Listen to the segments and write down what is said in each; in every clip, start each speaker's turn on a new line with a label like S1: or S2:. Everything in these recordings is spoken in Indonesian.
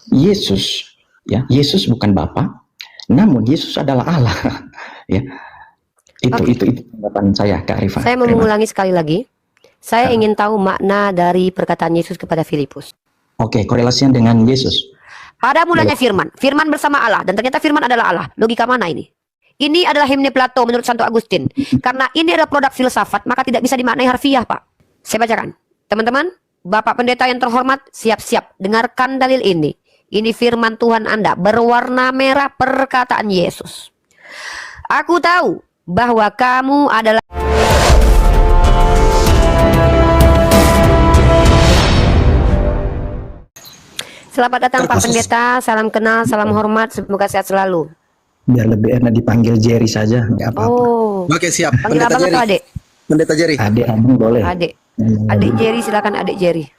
S1: Yesus, ya, Yesus bukan Bapa, namun Yesus adalah Allah. Ya, itu tanggapan saya, Kak Rifa.
S2: Saya mau mengulangi sekali lagi. Saya ingin tahu makna dari perkataan Yesus kepada Filipus.
S1: Oke, korelasinya dengan Yesus.
S2: Pada mulanya firman, firman bersama Allah, dan ternyata firman adalah Allah. Logika mana ini? Ini adalah himne Plato menurut Santo Agustin. Karena ini adalah produk filsafat, maka tidak bisa dimaknai harfiah, Pak. Saya bacakan. Teman-teman, Bapak Pendeta yang terhormat, siap-siap dengarkan dalil ini. Ini firman Tuhan Anda berwarna merah, perkataan Yesus. Aku tahu bahwa kamu adalah Selamat datang Pak Pendeta, salam kenal, salam hormat, semoga sehat selalu.
S1: Biar lebih enak dipanggil Jerry saja, nggak apa-apa.
S2: Oh,
S3: oke, siap.
S2: Panggil abang atau adik?
S3: Pendeta Jerry.
S1: Adik, abang boleh.
S2: Adik. Adik Jerry, silakan Adik Jerry.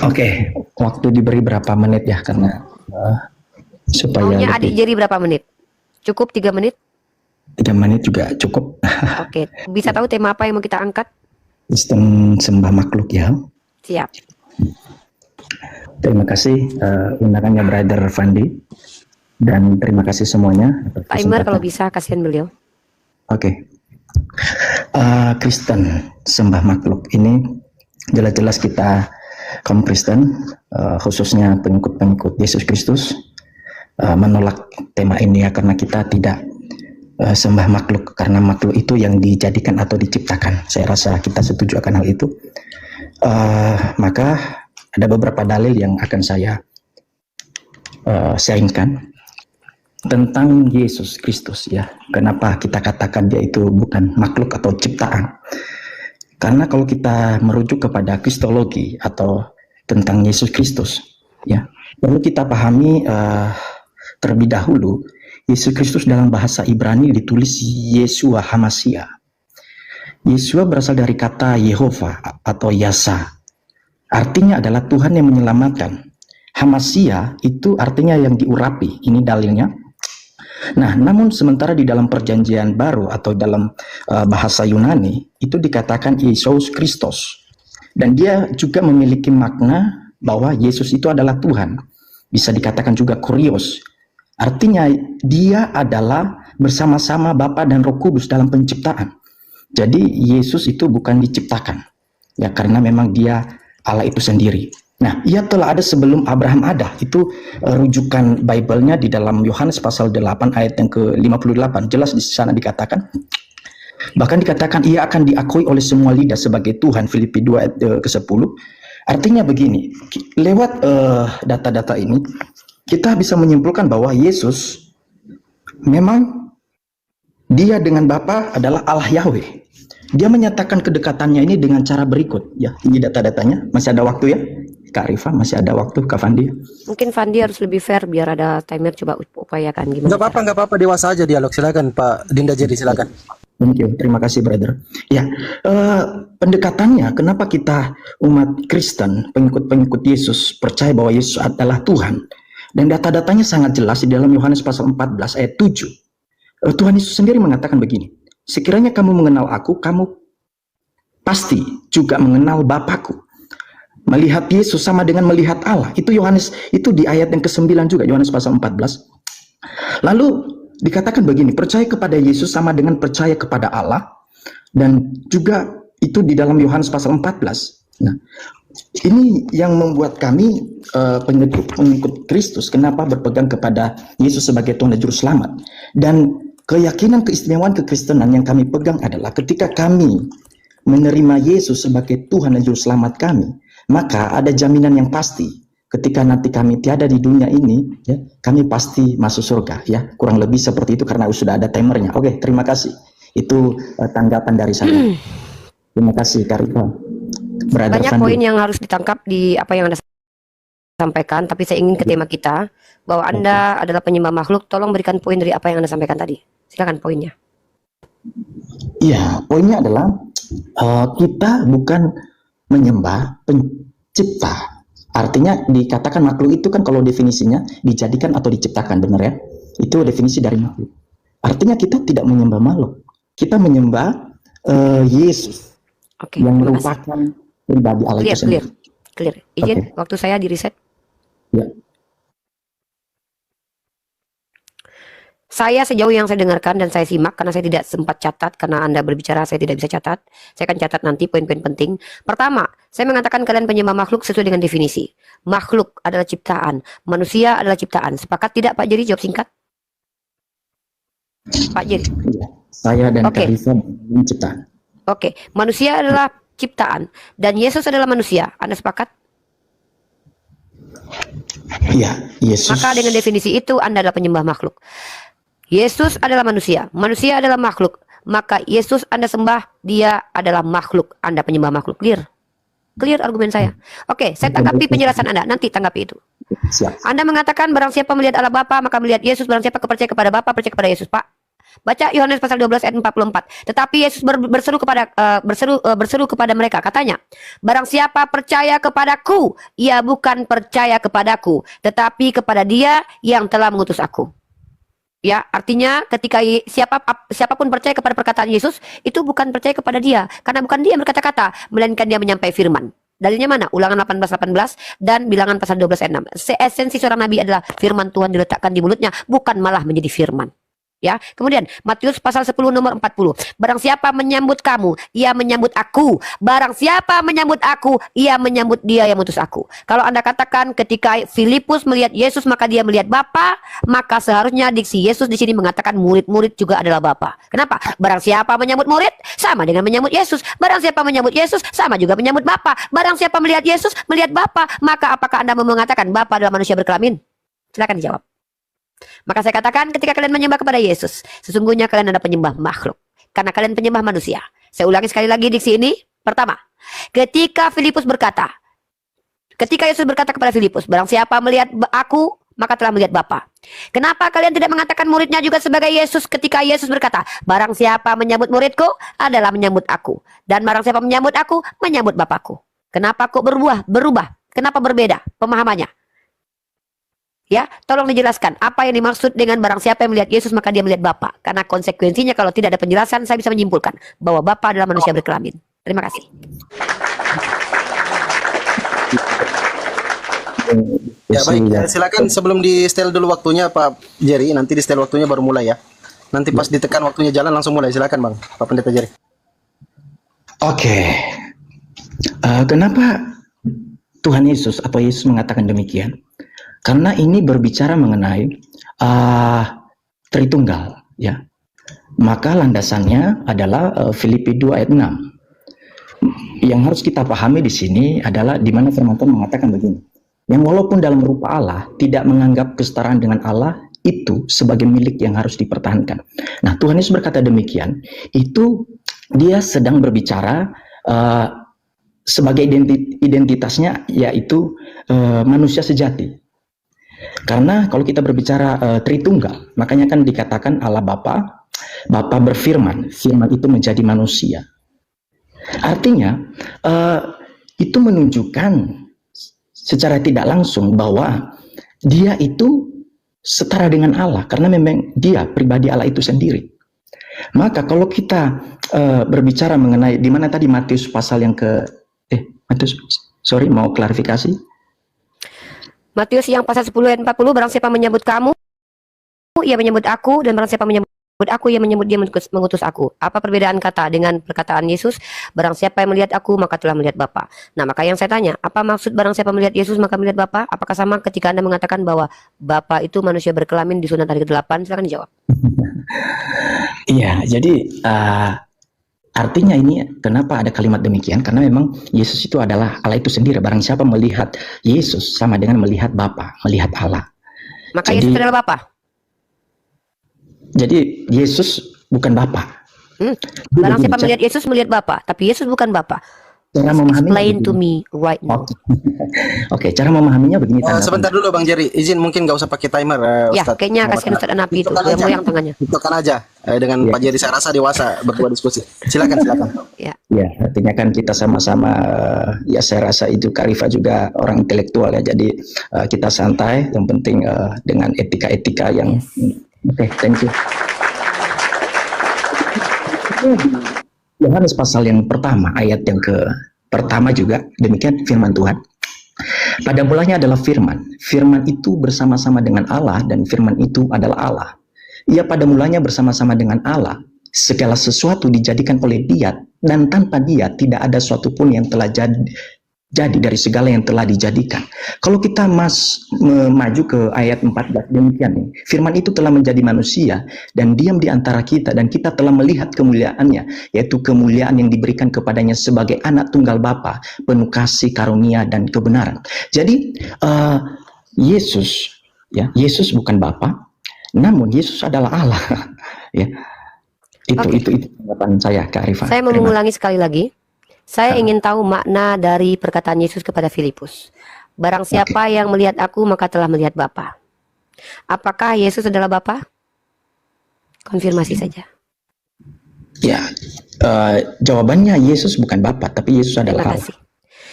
S1: Oke, waktu diberi berapa menit ya, karena supaya
S2: maunya Adik Jerry berapa menit? Cukup 3 menit?
S1: 3 menit juga cukup.
S2: Oke, bisa tahu tema apa yang mau kita angkat?
S1: Kristen sembah makhluk ya.
S2: Siap.
S1: Terima kasih undangannya Brother Fandi, dan terima kasih semuanya.
S2: Timer kalau bisa, kasihan beliau.
S1: Oke. Kristen sembah makhluk ini jelas-jelas kita kaum Kristen, khususnya pengikut-pengikut Yesus Kristus, menolak tema ini ya, karena kita tidak sembah makhluk, karena makhluk itu yang dijadikan atau diciptakan. Saya rasa kita setuju akan hal itu. Maka ada beberapa dalil yang akan saya sharingkan tentang Yesus Kristus ya. Kenapa kita katakan dia itu bukan makhluk atau ciptaan? Karena kalau kita merujuk kepada kristologi atau tentang Yesus Kristus ya, perlu kita pahami terlebih dahulu Yesus Kristus dalam bahasa Ibrani ditulis Yeshua Hamasia. Yeshua berasal dari kata Yehova atau Yasa. Artinya adalah Tuhan yang menyelamatkan. Hamasia itu artinya yang diurapi. Ini dalilnya. Nah, namun sementara di dalam perjanjian baru atau dalam bahasa Yunani itu dikatakan Yesus Kristus. Dan dia juga memiliki makna bahwa Yesus itu adalah Tuhan. Bisa dikatakan juga Kurios. Artinya dia adalah bersama-sama Bapa dan Roh Kudus dalam penciptaan. Jadi Yesus itu bukan diciptakan. Ya, karena memang dia Allah itu sendiri. Nah, ia telah ada sebelum Abraham ada. Itu rujukan Bible-nya di dalam Yohanes pasal 8 ayat yang ke-58. Jelas di sana dikatakan. Bahkan dikatakan ia akan diakui oleh semua lidah sebagai Tuhan. Filipi 2 ayat ke-10. Artinya begini, lewat data-data ini kita bisa menyimpulkan bahwa Yesus memang dia dengan Bapa adalah Allah Yahweh. Dia menyatakan kedekatannya ini dengan cara berikut. Ya, ini data-datanya. Masih ada waktu ya, Kak Rifa? Masih ada waktu, Kak Fandi?
S2: Mungkin Fandi harus lebih fair biar ada timer. Coba upayakan gimana?
S3: Nggak apa-apa, dewasa aja dialog. Silakan Pak Dinda Jerry, silakan.
S1: Thank you, terima kasih brother. Ya, pendekatannya kenapa kita umat Kristen, pengikut-pengikut Yesus percaya bahwa Yesus adalah Tuhan. Dan data-datanya sangat jelas di dalam Yohanes pasal 14 ayat 7. Tuhan Yesus sendiri mengatakan begini, sekiranya kamu mengenal aku, kamu pasti juga mengenal Bapakku. Melihat Yesus sama dengan melihat Allah. Itu Yohanes, itu di ayat yang ke-9 juga, Yohanes pasal 14. Lalu dikatakan begini, percaya kepada Yesus sama dengan percaya kepada Allah. Dan juga itu di dalam Yohanes pasal 14. Nah, ini yang membuat kami pengikut Kristus kenapa berpegang kepada Yesus sebagai Tuhan dan Juru Selamat. Dan keyakinan keistimewaan kekristenan yang kami pegang adalah ketika kami menerima Yesus sebagai Tuhan dan Juru Selamat kami, maka ada jaminan yang pasti ketika nanti kami tiada di dunia ini, ya, kami pasti masuk surga. Ya, kurang lebih seperti itu karena sudah ada timernya. Oke, terima kasih. Itu tanggapan dari saya. Terima kasih, Karika.
S2: Banyak poin yang harus ditangkap di apa yang Anda sampaikan, tapi saya ingin ke tema kita bahwa Anda adalah penyembah makhluk. Tolong berikan poin dari apa yang Anda sampaikan tadi. Silakan poinnya.
S1: Iya, poinnya adalah kita bukan menyembah pencipta. Artinya dikatakan makhluk itu kan kalau definisinya dijadikan atau diciptakan, benar ya? Itu definisi dari makhluk. Artinya kita tidak menyembah makhluk. Kita menyembah Yesus yang merupakan pribadi Allah itu
S2: Clear, clear,
S1: sendiri.
S2: clear. Izin,
S1: Oke.
S2: waktu saya di reset.
S1: Ya.
S2: Saya sejauh yang saya dengarkan dan saya simak, karena saya tidak sempat catat, karena Anda berbicara saya tidak bisa catat. Saya akan catat nanti poin-poin penting. Pertama, saya mengatakan kalian penyembah makhluk sesuai dengan definisi. Makhluk adalah ciptaan, manusia adalah ciptaan. Sepakat tidak Pak Jerry? Jawab singkat. Pak Jerry.
S1: Iya. Saya dan
S2: Oke.
S1: Karifa menciptakan.
S2: Oke, manusia adalah ciptaan dan Yesus adalah manusia. Anda sepakat?
S1: Iya, Yesus.
S2: Maka dengan definisi itu Anda adalah penyembah makhluk. Yesus adalah manusia, manusia adalah makhluk. Maka Yesus Anda sembah, dia adalah makhluk. Anda penyembah makhluk. Clear? Clear argumen saya. Oke, saya tanggapi penjelasan Anda. Nanti tanggapi itu.
S1: Siap.
S2: Anda mengatakan barang siapa melihat Allah Bapa maka melihat Yesus, barang siapa percaya kepada Bapa percaya kepada Yesus, Pak. Baca Yohanes pasal 12 ayat 44. Tetapi Yesus berseru kepada mereka, katanya, barang siapa percaya kepadaku, ia bukan percaya kepadaku, tetapi kepada Dia yang telah mengutus aku. Ya, artinya ketika siapapun percaya kepada perkataan Yesus, itu bukan percaya kepada Dia, karena bukan Dia yang berkata-kata, melainkan Dia menyampaikan firman. Dalilnya mana? Ulangan 18:18 dan Bilangan pasal 12 ayat 6. Esensi seorang nabi adalah firman Tuhan diletakkan di mulutnya, bukan malah menjadi firman. Ya, kemudian Matius pasal 10 nomor 40. Barang siapa menyambut kamu, ia menyambut aku. Barang siapa menyambut aku, ia menyambut Dia yang mengutus aku. Kalau Anda katakan ketika Filipus melihat Yesus maka dia melihat Bapa, maka seharusnya diksi Yesus di sini mengatakan murid-murid juga adalah Bapa. Kenapa? Barang siapa menyambut murid sama dengan menyambut Yesus. Barang siapa menyambut Yesus sama juga menyambut Bapa. Barang siapa melihat Yesus melihat Bapa, maka apakah Anda mau mengatakan Bapa adalah manusia berkelamin? Silakan dijawab. Maka saya katakan ketika kalian menyembah kepada Yesus, sesungguhnya kalian adalah penyembah makhluk, karena kalian penyembah manusia. Saya ulangi sekali lagi diksi ini. Pertama, ketika Yesus berkata kepada Filipus, barang siapa melihat aku, maka telah melihat Bapa. Kenapa kalian tidak mengatakan muridnya juga sebagai Yesus ketika Yesus berkata, barang siapa menyambut muridku adalah menyambut aku, dan barang siapa menyambut aku, menyambut Bapakku. Kenapa kok berubah? Kenapa berbeda pemahamannya? Ya, tolong dijelaskan apa yang dimaksud dengan barang siapa yang melihat Yesus maka dia melihat Bapa. Karena konsekuensinya kalau tidak ada penjelasan saya bisa menyimpulkan bahwa Bapa adalah manusia berkelamin. Terima kasih.
S3: Ya baik, silakan sebelum di setel dulu waktunya Pak Jerry, nanti di setel waktunya baru mulai ya. Nanti pas ditekan waktunya jalan langsung mulai. Silakan Bang, Pak Pendeta Jerry.
S1: Oke. Kenapa Tuhan Yesus atau Yesus mengatakan demikian? Karena ini berbicara mengenai Tritunggal, ya. Maka landasannya adalah Filipi 2 ayat 6. Yang harus kita pahami di sini adalah di mana firman Tuhan mengatakan begini. Yang walaupun dalam rupa Allah tidak menganggap kesetaraan dengan Allah itu sebagai milik yang harus dipertahankan. Nah, Tuhan Yesus berkata demikian, itu dia sedang berbicara sebagai identitasnya yaitu manusia sejati. Karena kalau kita berbicara Tritunggal, makanya kan dikatakan Allah Bapa berfirman, firman itu menjadi manusia. Artinya itu menunjukkan secara tidak langsung bahwa dia itu setara dengan Allah, karena memang dia pribadi Allah itu sendiri. Maka kalau kita berbicara mengenai di mana tadi Matius pasal yang mau klarifikasi.
S2: Matius yang pasal 10 ayat 40, barang siapa menyambut kamu, ia menyambut aku, dan barang siapa menyambut aku, ia menyambut dia mengutus aku. Apa perbedaan kata dengan perkataan Yesus? Barang siapa yang melihat aku, maka telah melihat Bapa. Nah, maka yang saya tanya, apa maksud barang siapa melihat Yesus, maka melihat Bapa? Apakah sama ketika Anda mengatakan bahwa Bapa itu manusia berkelamin disunat hari ke-8? Silakan dijawab.
S1: Iya, jadi artinya ini kenapa ada kalimat demikian? Karena memang Yesus itu adalah Allah itu sendiri. Barang siapa melihat Yesus sama dengan melihat Bapa, melihat Allah.
S2: Maka Yesus adalah Bapa.
S1: Jadi Yesus bukan Bapa.
S2: Barang siapa melihat Yesus melihat Bapa, tapi Yesus bukan Bapa.
S1: Cara memahaminya
S2: explain to me right now.
S1: Oke, cara memahaminya begini.
S3: Sebentar dulu Bang Jerry, izin mungkin nggak usah pakai timer.
S2: Ya, kayaknya kasih Ustaz Anapi itu, dia yang tengahnya.
S3: Tekan aja dengan Pak Jerry, saya rasa dewasa berdua diskusi. Silakan.
S2: Ya,
S1: artinya kan kita sama-sama ya saya rasa itu Karifa juga orang intelektual ya. Jadi kita santai, yang penting dengan etika-etika yang oke, thank you. Yohanes pasal yang pertama ayat yang pertama juga demikian firman Tuhan. Pada mulanya adalah firman. Firman itu bersama-sama dengan Allah dan firman itu adalah Allah. Ia pada mulanya bersama-sama dengan Allah. Segala sesuatu dijadikan oleh Dia dan tanpa Dia tidak ada suatu pun yang telah jadi dari segala yang telah dijadikan. Kalau kita maju ke ayat 14 demikian nih. Firman itu telah menjadi manusia dan diam di antara kita dan kita telah melihat kemuliaannya, yaitu kemuliaan yang diberikan kepadanya sebagai anak tunggal Bapa, penuh kasih, karunia dan kebenaran. Jadi Yesus Yesus bukan Bapa, namun Yesus adalah Allah. Ya. Itu tanggapan saya, Kak Arifah.
S2: Saya mau mengulangi sekali lagi. Saya ingin tahu makna dari perkataan Yesus kepada Filipus. Barang siapa yang melihat aku, maka telah melihat Bapa. Apakah Yesus adalah Bapa? Konfirmasi saja.
S1: Ya, jawabannya Yesus bukan Bapa, tapi Yesus adalah Allah.
S2: Terima kasih.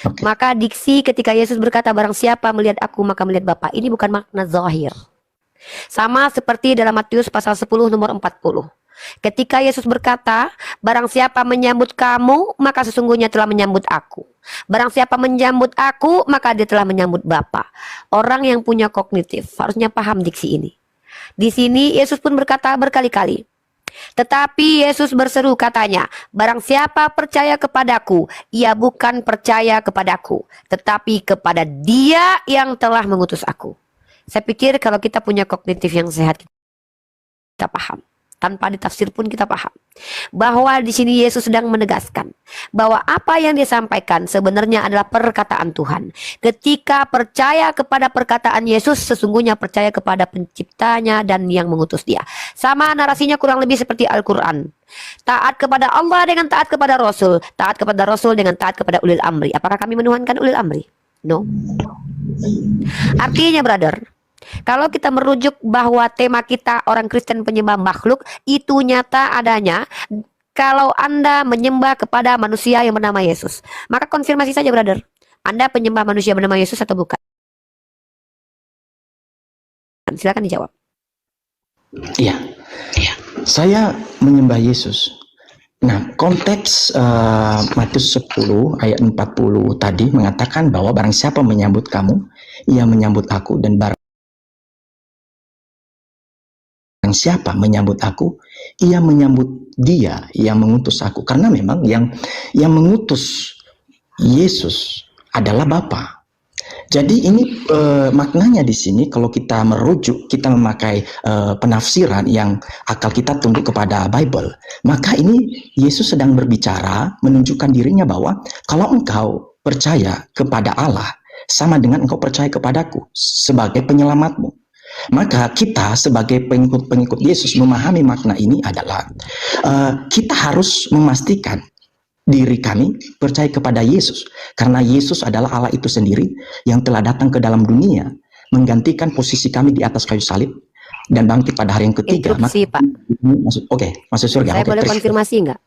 S2: Okay. Maka diksi ketika Yesus berkata, barang siapa melihat aku, maka melihat Bapa. Ini bukan makna zahir. Sama seperti dalam Matius pasal 10 nomor 40. Ketika Yesus berkata, barang siapa menyambut kamu, maka sesungguhnya telah menyambut aku. Barang siapa menyambut aku, maka dia telah menyambut Bapa. Orang yang punya kognitif harusnya paham diksi ini. Di sini Yesus pun berkata berkali-kali. Tetapi Yesus berseru katanya, barang siapa percaya kepadaku, ia bukan percaya kepadaku, tetapi kepada Dia yang telah mengutus aku. Saya pikir kalau kita punya kognitif yang sehat, kita paham. Tanpa ditafsir pun kita paham bahwa di sini Yesus sedang menegaskan bahwa apa yang dia sampaikan sebenarnya adalah perkataan Tuhan. Ketika percaya kepada perkataan Yesus, sesungguhnya percaya kepada penciptanya dan yang mengutus dia. Sama narasinya kurang lebih seperti Al-Quran. Taat kepada Allah dengan taat kepada Rasul. Taat kepada Rasul dengan taat kepada ulil amri. Apakah kami menuhankan ulil amri? No. Artinya brother, kalau kita merujuk bahwa tema kita orang Kristen penyembah makhluk, itu nyata adanya kalau Anda menyembah kepada manusia yang bernama Yesus. Maka konfirmasi saja brother, Anda penyembah manusia bernama Yesus atau bukan? Silakan dijawab.
S1: Iya, saya menyembah Yesus. Nah, konteks Matius 10 ayat 40 tadi mengatakan bahwa barang siapa menyambut kamu, ia menyambut aku, dan barang siapa menyambut aku, ia menyambut Dia yang mengutus aku. Karena memang yang mengutus Yesus adalah Bapa. Jadi ini maknanya di sini kalau kita merujuk, kita memakai penafsiran yang akal kita tunduk kepada Bible, maka ini Yesus sedang berbicara menunjukkan dirinya bahwa kalau engkau percaya kepada Allah sama dengan engkau percaya kepadaku sebagai penyelamatmu. Maka kita sebagai pengikut Yesus memahami makna ini adalah kita harus memastikan diri kami percaya kepada Yesus, karena Yesus adalah Allah itu sendiri yang telah datang ke dalam dunia menggantikan posisi kami di atas kayu salib dan bangkit pada hari yang ketiga.
S2: Instruksi, Pak.
S1: Masuk surga.
S2: Saya boleh konfirmasi enggak?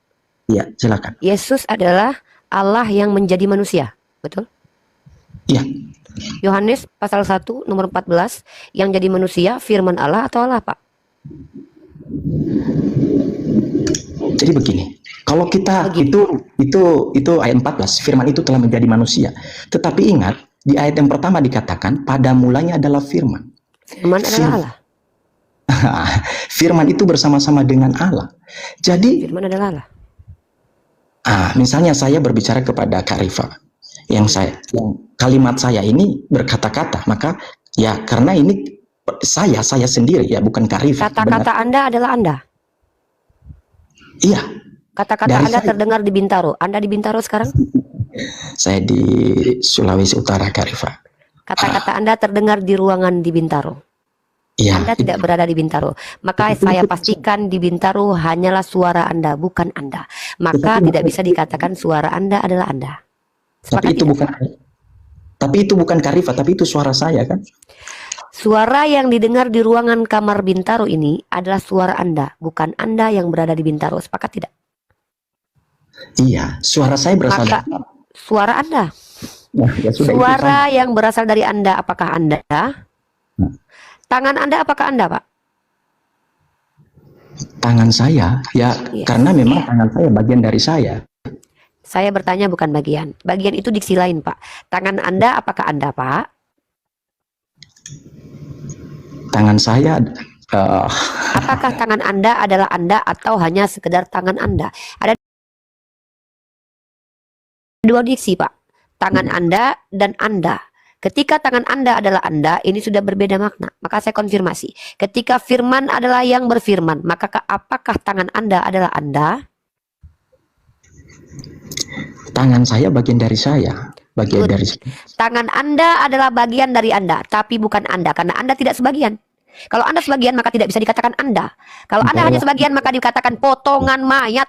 S1: Iya, silakan.
S2: Yesus adalah Allah yang menjadi manusia, betul?
S1: Iya.
S2: Yohanes pasal 1 nomor 14, yang jadi manusia firman Allah atau Allah, Pak?
S1: Jadi begini, kalau kita itu ayat 14, firman itu telah menjadi manusia. Tetapi ingat, di ayat yang pertama dikatakan pada mulanya adalah firman.
S2: Firman adalah Allah.
S1: Firman itu bersama-sama dengan Allah. Jadi
S2: firman adalah Allah.
S1: Misalnya saya berbicara kepada Kak Rifa, yang kalimat saya ini berkata-kata, maka ya karena ini saya sendiri ya, bukan Kak Rifa.
S2: Kata-kata Anda adalah Anda.
S1: Iya.
S2: Kata-kata Anda terdengar di Bintaro. Anda di Bintaro sekarang?
S1: Saya di Sulawesi Utara, Kak Rifa.
S2: Kata-kata Anda terdengar di ruangan di Bintaro.
S1: Iya.
S2: Anda tidak berada di Bintaro. Maka saya pastikan di Bintaro hanyalah suara Anda, bukan Anda. Maka tidak bisa dikatakan suara Anda adalah Anda.
S1: Tapi itu bukan Kak Rifa, tapi itu suara saya kan?
S2: Suara yang didengar di ruangan kamar Bintaro ini adalah suara Anda, bukan Anda yang berada di Bintaro. Sepakat tidak?
S1: Iya, suara saya berasal dari
S2: suara Anda.
S1: Nah, ya sudah,
S2: suara yang berasal dari Anda, apakah Anda? Tangan Anda, apakah Anda, Pak?
S1: Tangan saya, ya, karena memang tangan saya bagian dari saya.
S2: Saya bertanya bukan bagian. Bagian itu diksi lain, Pak. Tangan Anda, apakah Anda, Pak?
S1: Tangan saya,
S2: Apakah tangan Anda adalah Anda atau hanya sekedar tangan Anda? Ada dua diksi, Pak. Tangan Anda dan Anda. Ketika tangan Anda adalah Anda, ini sudah berbeda makna. Maka saya konfirmasi. Ketika firman adalah yang berfirman, maka apakah tangan Anda adalah Anda?
S1: tangan saya bagian dari saya. Bagian
S2: Good.
S1: dari saya.
S2: Tangan Anda adalah bagian dari Anda, tapi bukan Anda, karena Anda tidak sebagian. Kalau Anda sebagian, maka tidak bisa dikatakan Anda. Kalau Anda hanya sebagian, maka dikatakan potongan mayat.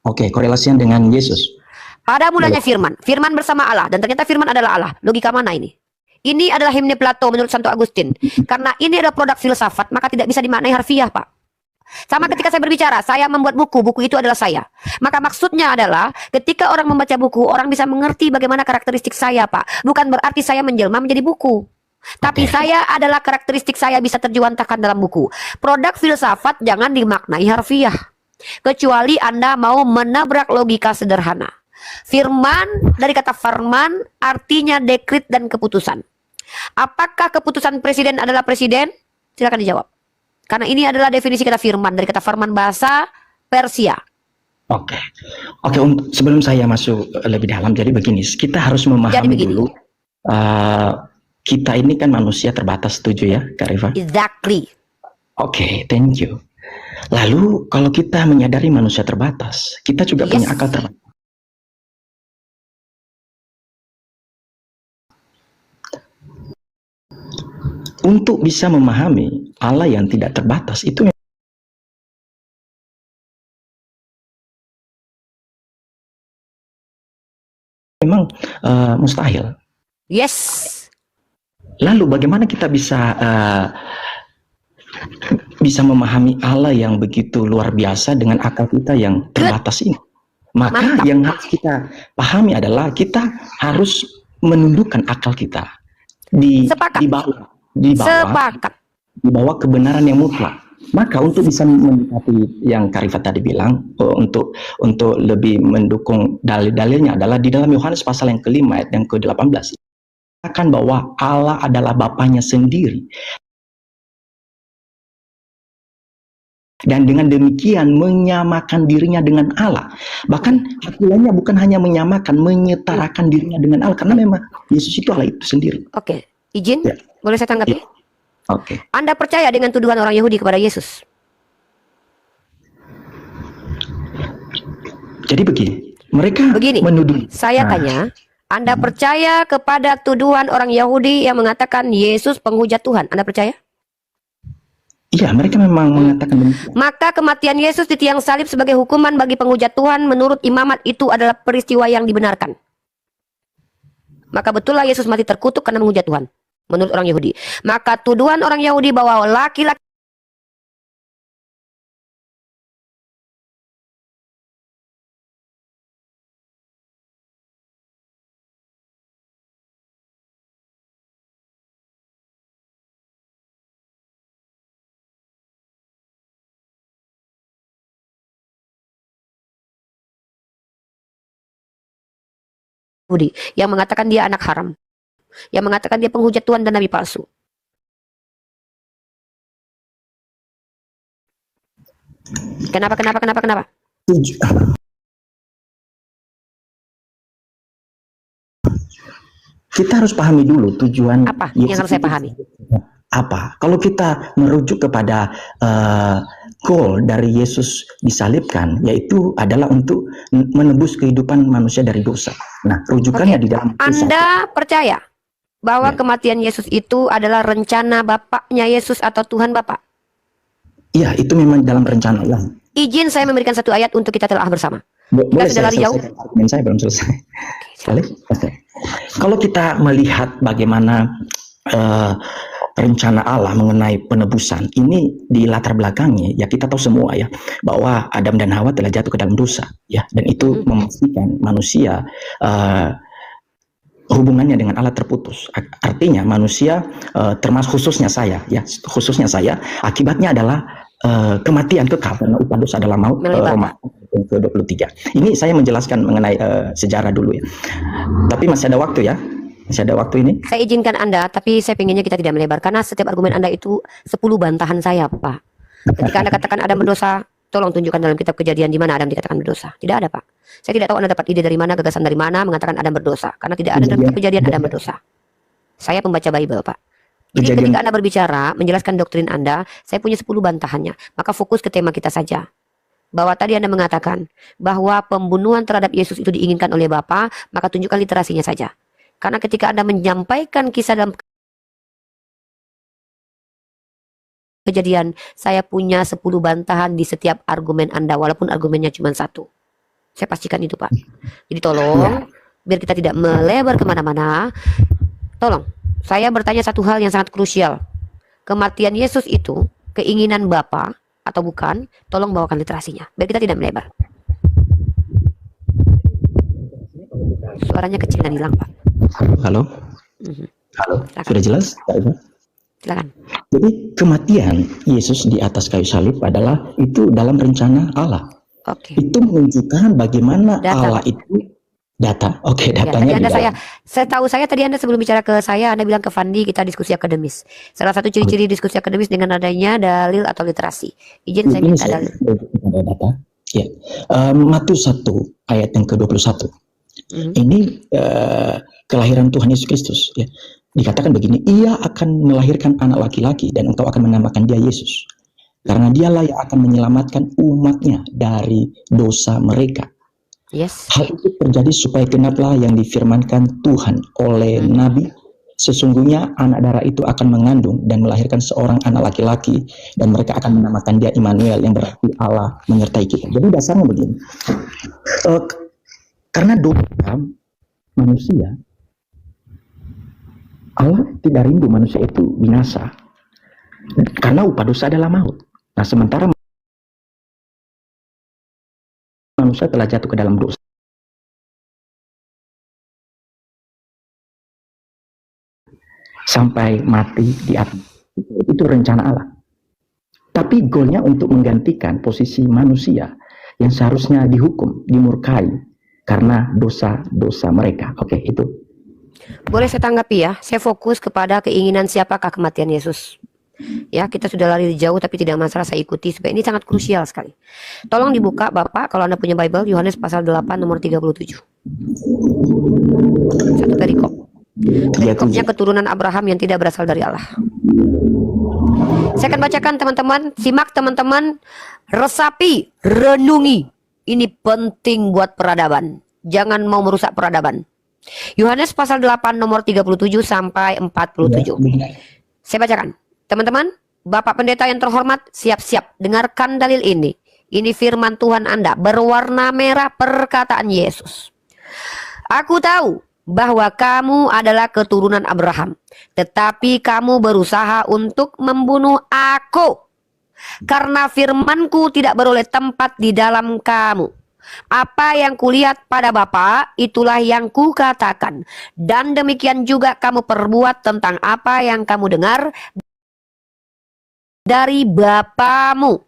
S1: Oke, korelasinya dengan Yesus.
S2: Pada mulanya firman. Firman bersama Allah. Dan ternyata firman adalah Allah. Logika mana ini? Ini adalah himne Plato menurut Santo Agustin. Karena ini adalah produk filsafat, maka tidak bisa dimaknai harfiah, Pak. Sama ketika saya berbicara, saya membuat buku, buku itu adalah saya. Maka maksudnya adalah ketika orang membaca buku, orang bisa mengerti bagaimana karakteristik saya, Pak. Bukan berarti saya menjelma menjadi buku. Tapi saya adalah karakteristik saya bisa terjuantahkan dalam buku. Produk filsafat jangan dimaknai harfiah. Kecuali Anda mau menabrak logika sederhana. Firman dari kata farman artinya dekrit dan keputusan. Apakah keputusan presiden adalah presiden? Silakan dijawab. Karena ini adalah definisi kata firman dari kata farman bahasa Persia.
S1: Oke, sebelum saya masuk lebih dalam, jadi begini, kita harus memahami dulu. Kita ini kan manusia terbatas, setuju ya, Kak Rifa?
S2: Exactly.
S1: Oke, thank you. Lalu kalau kita menyadari manusia terbatas, kita juga punya akal terbatas. Untuk bisa memahami Allah yang tidak terbatas itu memang mustahil.
S2: Yes.
S1: Lalu bagaimana kita bisa memahami Allah yang begitu luar biasa dengan akal kita yang terbatas ini? Maka
S2: Mantap.
S1: yang harus kita pahami adalah kita harus menundukkan akal kita di bawah kebenaran yang mutlak. Maka untuk bisa mendekati yang Kak Rifa tadi bilang, untuk lebih mendukung dalil-dalilnya adalah di dalam Yohanes pasal yang kelima ayat yang ke-18 akan bahwa Allah adalah Bapanya sendiri. Dan dengan demikian menyamakan dirinya dengan Allah. Bahkan artinya bukan hanya menyamakan, menyetarakan dirinya dengan Allah. Karena memang Yesus itu Allah itu sendiri.
S2: Oke, izin?
S1: Ya.
S2: Boleh saya tanggapi?
S1: Ya. Oke.
S2: Anda percaya dengan tuduhan orang Yahudi kepada Yesus?
S1: Jadi begini, mereka menuduh.
S2: Saya tanya, Anda percaya kepada tuduhan orang Yahudi yang mengatakan Yesus penghujat Tuhan? Anda percaya?
S1: Iya, mereka memang mengatakan demikian.
S2: Maka kematian Yesus di tiang salib sebagai hukuman bagi penghujat Tuhan menurut imamat itu adalah peristiwa yang dibenarkan. Maka betullah Yesus mati terkutuk karena menghujat Tuhan menurut orang Yahudi. Maka tuduhan orang Yahudi bahwa laki-laki yang mengatakan dia anak haram, yang mengatakan dia penghujat Tuhan dan nabi palsu. Kenapa?
S1: Kita harus pahami dulu tujuan
S2: apa yang harus saya pahami.
S1: Apa? Kalau kita merujuk kepada goal dari Yesus disalibkan, yaitu adalah untuk menebus kehidupan manusia dari dosa. Nah, rujukannya di dalam
S2: Anda percaya bahwa kematian Yesus itu adalah rencana Bapaknya Yesus atau Tuhan Bapa?
S1: Iya, itu memang dalam rencana Allah.
S2: Izin saya memberikan satu ayat untuk kita telah bersama.
S1: Boleh
S2: sudah lari jauh?
S1: Argumen saya belum selesai. Boleh? Oke. Kalau kita melihat bagaimana rencana Allah mengenai penebusan ini di latar belakangnya, ya kita tahu semua ya bahwa Adam dan Hawa telah jatuh ke dalam dosa, ya, dan itu memastikan manusia hubungannya dengan Allah terputus. Artinya manusia termasuk khususnya saya, akibatnya adalah kematian kekal karena upah dosa adalah maut. Roma yang ke-23. Ini saya menjelaskan mengenai sejarah dulu ya. Tapi masih ada waktu ya. Masih ada waktu ini.
S2: Saya izinkan Anda, tapi saya pengennya kita tidak melebar karena setiap argumen Anda itu 10 bantahan saya, Pak. Ketika Anda katakan Adam berdosa, tolong tunjukkan dalam kitab Kejadian di mana Adam dikatakan berdosa. Tidak ada, Pak. Saya tidak tahu Anda dapat ide dari mana, gagasan dari mana mengatakan Adam berdosa, karena tidak ada dalam kitab Kejadian Adam berdosa. Saya pembaca Bible, Pak. Jadi ketika Anda berbicara, menjelaskan doktrin Anda, saya punya 10 bantahannya. Maka fokus ke tema kita saja. Bahwa tadi Anda mengatakan bahwa pembunuhan terhadap Yesus itu diinginkan oleh Bapa, maka tunjukkan literasinya saja. Karena ketika Anda menyampaikan kisah dalam Kejadian, saya punya 10 bantahan di setiap argumen Anda, walaupun argumennya cuma satu. Saya pastikan itu, Pak. Jadi tolong, biar kita tidak melebar kemana-mana, tolong. Saya bertanya satu hal yang sangat krusial. Kematian Yesus itu keinginan Bapa atau bukan? Tolong bawakan literasinya, biar kita tidak melebar. Suaranya kecil dan hilang, Pak.
S1: Halo? Halo?
S2: Silakan.
S1: Sudah jelas?
S2: Silakan.
S1: Jadi kematian Yesus di atas kayu salib adalah itu dalam rencana Allah.
S2: Oke.
S1: Itu menunjukkan bagaimana
S2: Data,
S1: Allah
S2: Pak.
S1: itu data. Oke,
S2: Ya,
S1: datanya
S2: tadi
S1: di dalam.
S2: saya tahu tadi Anda sebelum bicara ke saya, Anda bilang ke Fandi kita diskusi akademis. Salah satu ciri-ciri diskusi akademis dengan adanya dalil atau literasi. Izin saya
S1: Ini
S2: minta
S1: saya
S2: dalil.
S1: ada data. Ya. Matius 1 ayat yang ke-21. Ini kelahiran Tuhan Yesus Kristus ya. Dikatakan begini, ia akan melahirkan anak laki-laki dan engkau akan menamakan dia Yesus. Karena dialah yang akan menyelamatkan umatnya dari dosa mereka.
S2: Yes.
S1: Hal itu terjadi supaya genaplah yang difirmankan Tuhan oleh Nabi. Sesungguhnya anak darah itu akan mengandung dan melahirkan seorang anak laki-laki dan mereka akan menamakan dia Immanuel yang berarti Allah menyertai kita. Jadi dasarnya begini. Karena dosa manusia, Allah tidak rindu manusia itu binasa. Karena upah dosa adalah maut. Nah, sementara manusia telah jatuh ke dalam dosa. Sampai mati di atas. Itu rencana Allah. Tapi goalnya untuk menggantikan posisi manusia yang seharusnya dihukum, dimurkai karena dosa-dosa mereka. Oke, itu.
S2: Boleh saya tanggapi ya? Saya fokus kepada keinginan siapakah kematian Yesus. Ya, kita sudah lari jauh tapi tidak masalah, saya ikuti supaya ini sangat krusial sekali. Tolong dibuka Bapak kalau Anda punya Bible, Yohanes pasal 8 nomor 37. Satu perikop. Perikopnya keturunan Abraham yang tidak berasal dari Allah. Saya akan bacakan teman-teman, simak teman-teman, resapi, renungi. Ini penting buat peradaban. Jangan mau merusak peradaban. Yohanes pasal 8 nomor 37 sampai 47. Saya bacakan. Teman-teman, Bapak Pendeta yang terhormat, siap-siap dengarkan dalil ini. Ini firman Tuhan Anda, berwarna merah perkataan Yesus. Aku tahu bahwa kamu adalah keturunan Abraham, tetapi kamu berusaha untuk membunuh aku. Karena firmanku tidak beroleh tempat di dalam kamu. Apa yang kulihat pada Bapa, itulah yang kukatakan. Dan demikian juga kamu perbuat tentang apa yang kamu dengar dari bapamu.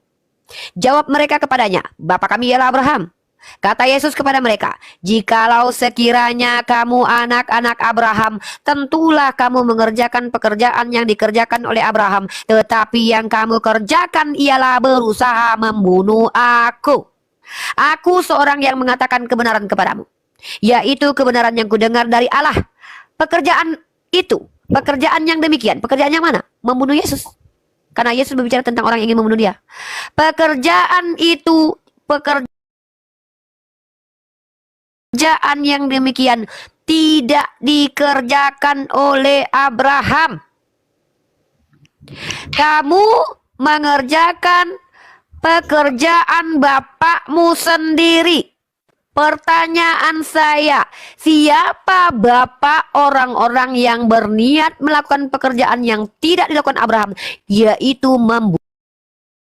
S2: Jawab mereka kepadanya, Bapa kami ialah Abraham. Kata Yesus kepada mereka, jikalau sekiranya kamu anak-anak Abraham, tentulah kamu mengerjakan pekerjaan yang dikerjakan oleh Abraham. Tetapi yang kamu kerjakan ialah berusaha membunuh aku. Aku seorang yang mengatakan kebenaran kepadamu, yaitu kebenaran yang kudengar dari Allah. Pekerjaan itu, pekerjaan yang demikian, pekerjaan yang mana? Membunuh Yesus. Karena Yesus berbicara tentang orang yang ingin membunuh dia. Pekerjaan itu, pekerjaan yang demikian tidak dikerjakan oleh Abraham. Kamu mengerjakan pekerjaan bapakmu sendiri. Pertanyaan saya, siapa bapak orang-orang yang berniat melakukan pekerjaan yang tidak dilakukan Abraham, yaitu membunuh?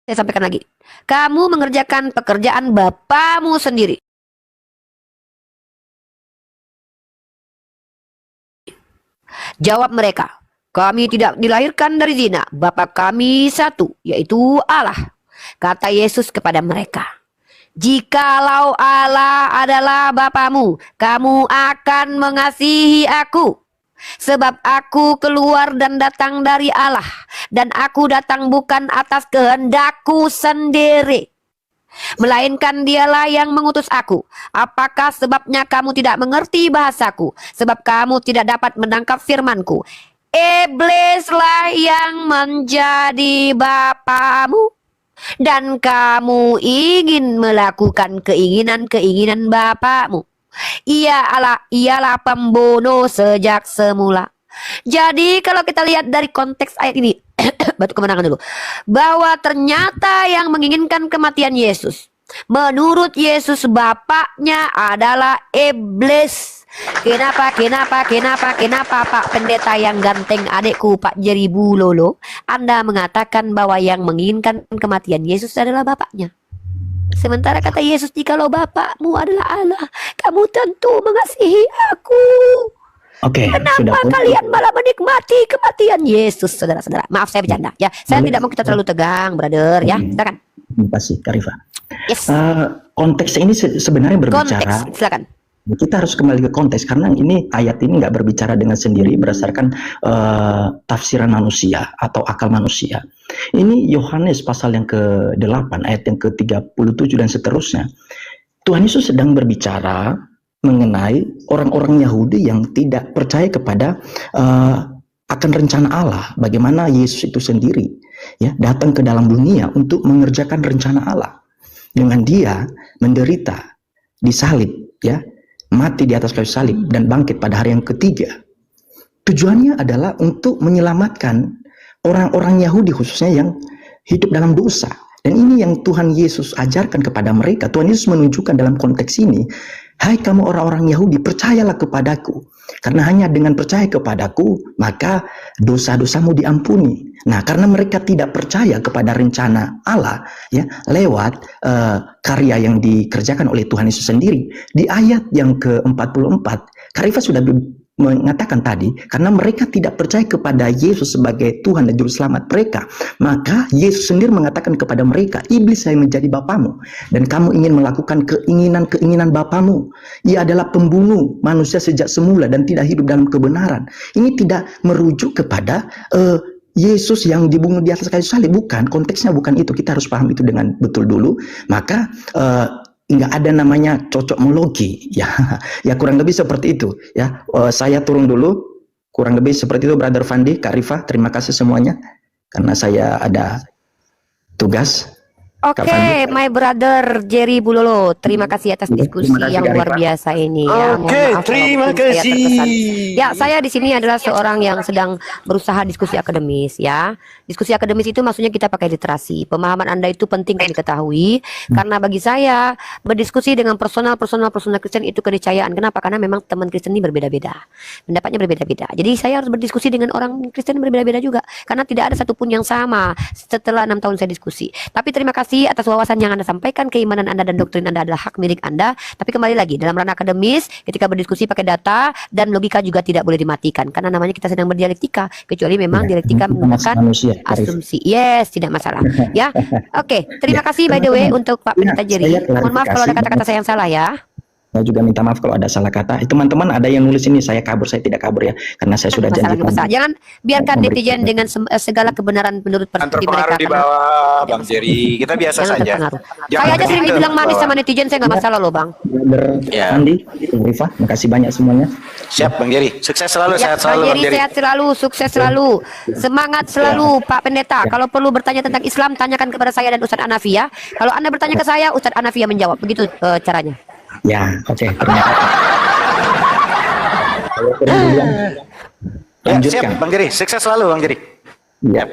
S2: Saya sampaikan lagi. Kamu mengerjakan pekerjaan bapakmu sendiri. Jawab mereka, kami tidak dilahirkan dari zina, Bapa kami satu, yaitu Allah. Kata Yesus kepada mereka, Jikalau Allah adalah Bapamu, kamu akan mengasihi aku. Sebab aku keluar dan datang dari Allah, dan aku datang bukan atas kehendakku sendiri, melainkan dialah yang mengutus aku. Apakah sebabnya kamu tidak mengerti bahasaku? Sebab kamu tidak dapat menangkap firmanku. Iblislah yang menjadi bapamu, dan kamu ingin melakukan keinginan-keinginan bapamu. Ialah pembunuh sejak semula. Jadi kalau kita lihat dari konteks ayat ini, batu kemenangan dulu, bahwa ternyata yang menginginkan kematian Yesus, menurut Yesus bapaknya adalah iblis. Kenapa Pak Pendeta yang ganteng, adekku Pak Jerry Bulolo, Anda mengatakan bahwa yang menginginkan kematian Yesus adalah bapaknya? Sementara kata Yesus, jikalau Bapakmu adalah Allah, kamu tentu mengasihi aku.
S1: Oke,
S2: Kenapa kalian malah menikmati kematian Yesus, saudara-saudara? Maaf, saya bercanda ya. Saya tidak mau kita terlalu tegang, brother. Ya, silakan.
S1: Terima kasih, Karifa.
S2: Yes.
S1: Konteks ini sebenarnya berbicara.
S2: Konteks, silakan.
S1: Kita harus kembali ke konteks karena ini ayat ini nggak berbicara dengan sendiri berdasarkan tafsiran manusia atau akal manusia. Ini Yohanes pasal yang ke-8 ayat yang ke-37 dan seterusnya. Tuhan Yesus sedang berbicara mengenai orang-orang Yahudi yang tidak percaya kepada akan rencana Allah, bagaimana Yesus itu sendiri ya datang ke dalam dunia untuk mengerjakan rencana Allah dengan dia menderita, disalib ya, mati di atas kayu salib dan bangkit pada hari yang ketiga. Tujuannya adalah untuk menyelamatkan orang-orang Yahudi khususnya yang hidup dalam dosa. Dan ini yang Tuhan Yesus ajarkan kepada mereka. Tuhan Yesus menunjukkan dalam konteks ini, hai kamu orang-orang Yahudi, percayalah kepadaku. Karena hanya dengan percaya kepadaku, maka dosa-dosamu diampuni. Nah, karena mereka tidak percaya kepada rencana Allah, ya, lewat karya yang dikerjakan oleh Tuhan Yesus sendiri. Di ayat yang ke-44, Karifa sudah mengatakan tadi, karena mereka tidak percaya kepada Yesus sebagai Tuhan dan Juru Selamat mereka, maka Yesus sendiri mengatakan kepada mereka, iblis yang menjadi bapamu, dan kamu ingin melakukan keinginan-keinginan bapamu. Ia adalah pembunuh manusia sejak semula dan tidak hidup dalam kebenaran. Ini tidak merujuk kepada Yesus yang dibunuh di atas kayu salib, bukan, konteksnya bukan itu. Kita harus paham itu dengan betul dulu. Maka nggak ada namanya cocokmologi ya. Ya kurang lebih seperti itu ya. Saya turun dulu, kurang lebih seperti itu Brother Fandi, Kak Rifa, terima kasih semuanya karena saya ada tugas.
S2: Oke, my brother Jerry Bulolo, terima kasih atas diskusi yang luar biasa ini.
S4: Oke, terima kasih.
S2: Ya, saya di sini adalah seorang yang sedang berusaha diskusi akademis ya. Diskusi akademis itu maksudnya kita pakai literasi. Pemahaman Anda itu penting diketahui karena bagi saya berdiskusi dengan personal Kristen itu keniscayaan. Kenapa? Karena memang teman Kristen ini berbeda-beda. Pendapatnya berbeda-beda. Jadi saya harus berdiskusi dengan orang Kristen berbeda-beda juga karena tidak ada satupun yang sama setelah 6 tahun saya diskusi. Tapi terima kasih atas wawasan yang Anda sampaikan. Keimanan Anda dan doktrin Anda adalah hak milik Anda. Tapi kembali lagi, dalam ranah akademis, ketika berdiskusi pakai data dan logika juga tidak boleh dimatikan. Karena namanya kita sedang berdialektika. Kecuali memang dialektika menggunakan asumsi. Yes, tidak masalah. Ya, oke. Terima kasih by the way untuk Pak Pendeta Jerry. Mohon maaf kalau ada kata-kata saya yang salah ya.
S1: Saya juga minta maaf kalau ada salah kata. Teman-teman ada yang nulis ini saya kabur, saya tidak kabur ya, karena saya sudah janjikan.
S2: Jangan biarkan netizen dengan segala kebenaran menurut persepsi mereka.
S4: Di bawah, Bang Jerry. Kita biasa saja.
S2: Saya aja sering dibilang manis sama netizen, saya nggak masalah loh Bang.
S1: Ya. Andi, Rifa, makasih banyak semuanya.
S4: Siap Bang Jerry. Sukses selalu, sehat selalu
S2: Bang Jerry. Sehat selalu, sukses selalu, semangat selalu Pak Pendeta. Kalau perlu bertanya tentang Islam, tanyakan kepada saya dan Ustadz Anafi ya. Kalau Anda bertanya ke saya, Ustadz Anafi yang menjawab. Begitu caranya.
S1: Ya, oke. Terima kasih.
S4: Ya, siap Bang Jerry. Sukses selalu Bang Jerry.
S1: Ya.